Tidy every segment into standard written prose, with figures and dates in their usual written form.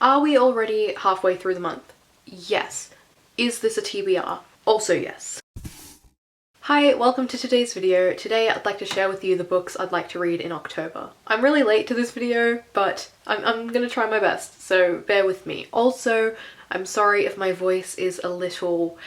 Are we already halfway through the month? Yes. Is this a TBR? Also yes. Hi, welcome to today's video. Today I'd like to share with you the books I'd like to read in October. I'm really late to this video, but I'm gonna try my best, so bear with me. Also, I'm sorry if my voice is a little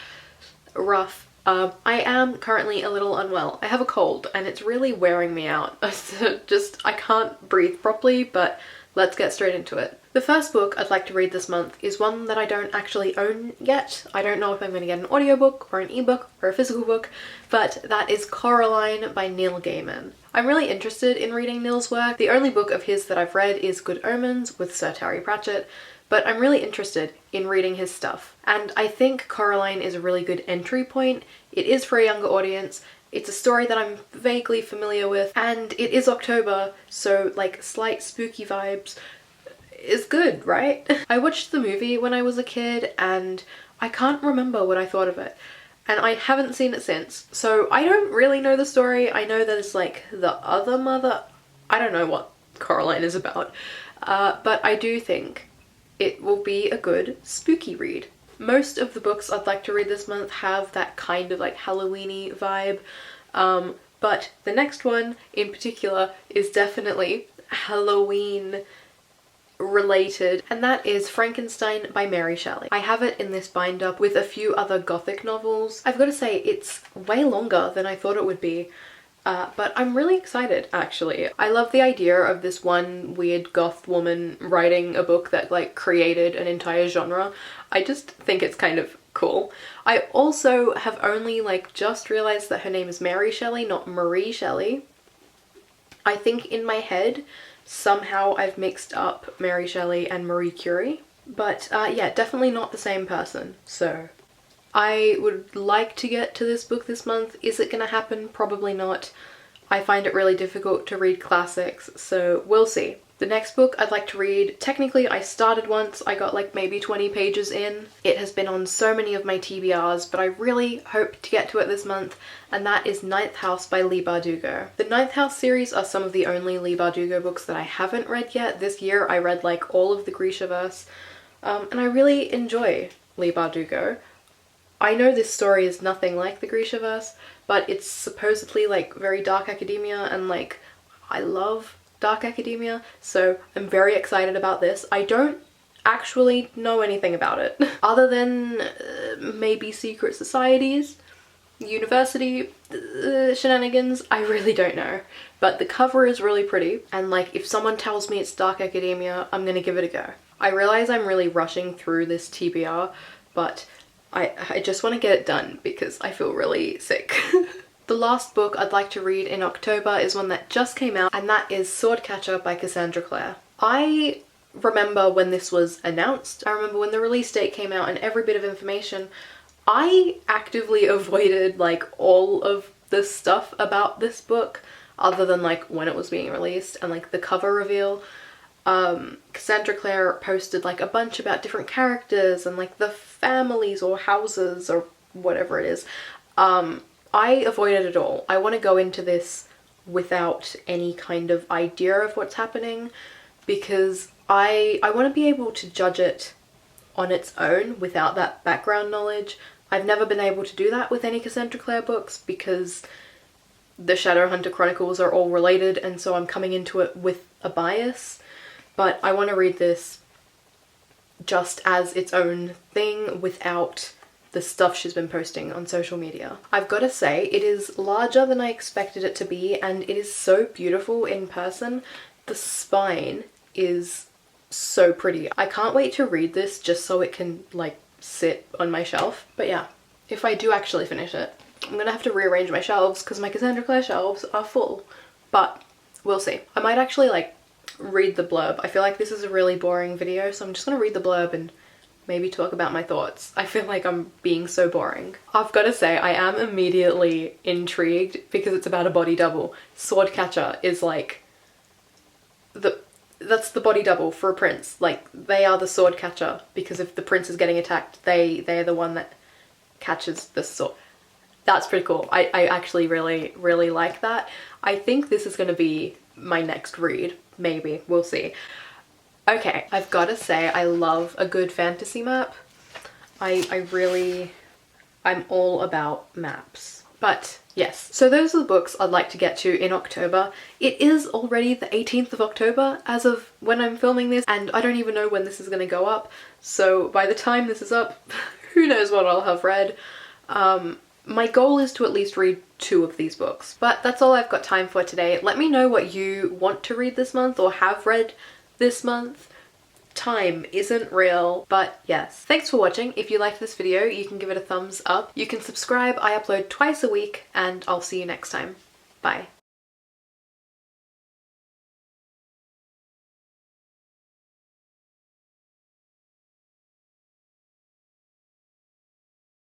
rough. I am currently a little unwell. I have a cold and it's really wearing me out. I can't breathe properly, but let's get straight into it. The first book I'd like to read this month is one that I don't actually own yet. I don't know if I'm going to get an audiobook or an ebook or a physical book, but that is Coraline by Neil Gaiman. I'm really interested in reading Neil's work. The only book of his that I've read is Good Omens with Sir Terry Pratchett, but I'm really interested in reading his stuff. And I think Coraline is a really good entry point. It is for a younger audience. It's a story that I'm vaguely familiar with, and it is October, so like slight spooky vibes is good, right? I watched the movie when I was a kid and I can't remember what I thought of it. And I haven't seen it since, so I don't really know the story. I know that it's like the other mother. I don't know what Coraline is about, but I do think it will be a good spooky read. Most of the books I'd like to read this month have that kind of like Halloween-y vibe, but the next one in particular is definitely Halloween related, and that is Frankenstein by Mary Shelley. I have it in this bind-up with a few other gothic novels. I've got to say it's way longer than I thought it would be, but I'm really excited actually. I love the idea of this one weird goth woman writing a book that like created an entire genre. I just think it's kind of cool. I also have only like just realized that her name is Mary Shelley, not Marie Shelley. I think in my head somehow I've mixed up Mary Shelley and Marie Curie, but yeah, definitely not the same person. So I would like to get to this book this month. Is it gonna happen? Probably not. I find it really difficult to read classics, so we'll see. The next book I'd like to read, technically I started once, I got like maybe 20 pages in. It has been on so many of my TBRs, but I really hope to get to it this month, and that is Ninth House by Leigh Bardugo. The Ninth House series are some of the only Leigh Bardugo books that I haven't read yet. This year I read like all of the Grishaverse, and I really enjoy Leigh Bardugo. I know this story is nothing like the Grishaverse, but it's supposedly like very dark academia, and like I love dark academia, so I'm very excited about this. I don't actually know anything about it other than maybe secret societies, university shenanigans. I really don't know, but the cover is really pretty, and like if someone tells me it's dark academia, I'm gonna give it a go. I realize I'm really rushing through this TBR, but I just want to get it done because I feel really sick. The last book I'd like to read in October is one that just came out, and that is Swordcatcher by Cassandra Clare. I remember when this was announced. I remember when the release date came out and every bit of information. I actively avoided like all of the stuff about this book other than like when it was being released and like the cover reveal. Cassandra Clare posted like a bunch about different characters and like the families or houses or whatever it is. I avoided it all. I want to go into this without any kind of idea of what's happening because I want to be able to judge it on its own without that background knowledge. I've never been able to do that with any Cassandra Clare books because the Shadowhunter Chronicles are all related, and so I'm coming into it with a bias. But I want to read this just as its own thing without the stuff she's been posting on social media. I've got to say, it is larger than I expected it to be, and it is so beautiful in person. The spine is so pretty. I can't wait to read this just so it can like sit on my shelf. But yeah, if I do actually finish it, I'm gonna have to rearrange my shelves because my Cassandra Clare shelves are full, but we'll see. I might actually like read the blurb. I feel like this is a really boring video, so I'm just gonna read the blurb and maybe talk about my thoughts. I feel like I'm being so boring. I've got to say, I am immediately intrigued because it's about a body double. Swordcatcher is like that's the body double for a prince. Like they are the sword catcher because if the prince is getting attacked, they're the one that catches the sword. That's pretty cool. I actually really like that. I think this is going to be my next read. Maybe. We'll see. Okay, I've gotta say I love a good fantasy map. I'm all about maps. But yes, so those are the books I'd like to get to in October. It is already the 18th of October as of when I'm filming this, and I don't even know when this is gonna go up. So by the time this is up, who knows what I'll have read. My goal is to at least read 2 of these books, but that's all I've got time for today. Let me know what you want to read this month or have read this month. Time isn't real, but yes. Thanks for watching. If you liked this video, you can give it a thumbs up. You can subscribe. I upload twice a week, and I'll see you next time. Bye.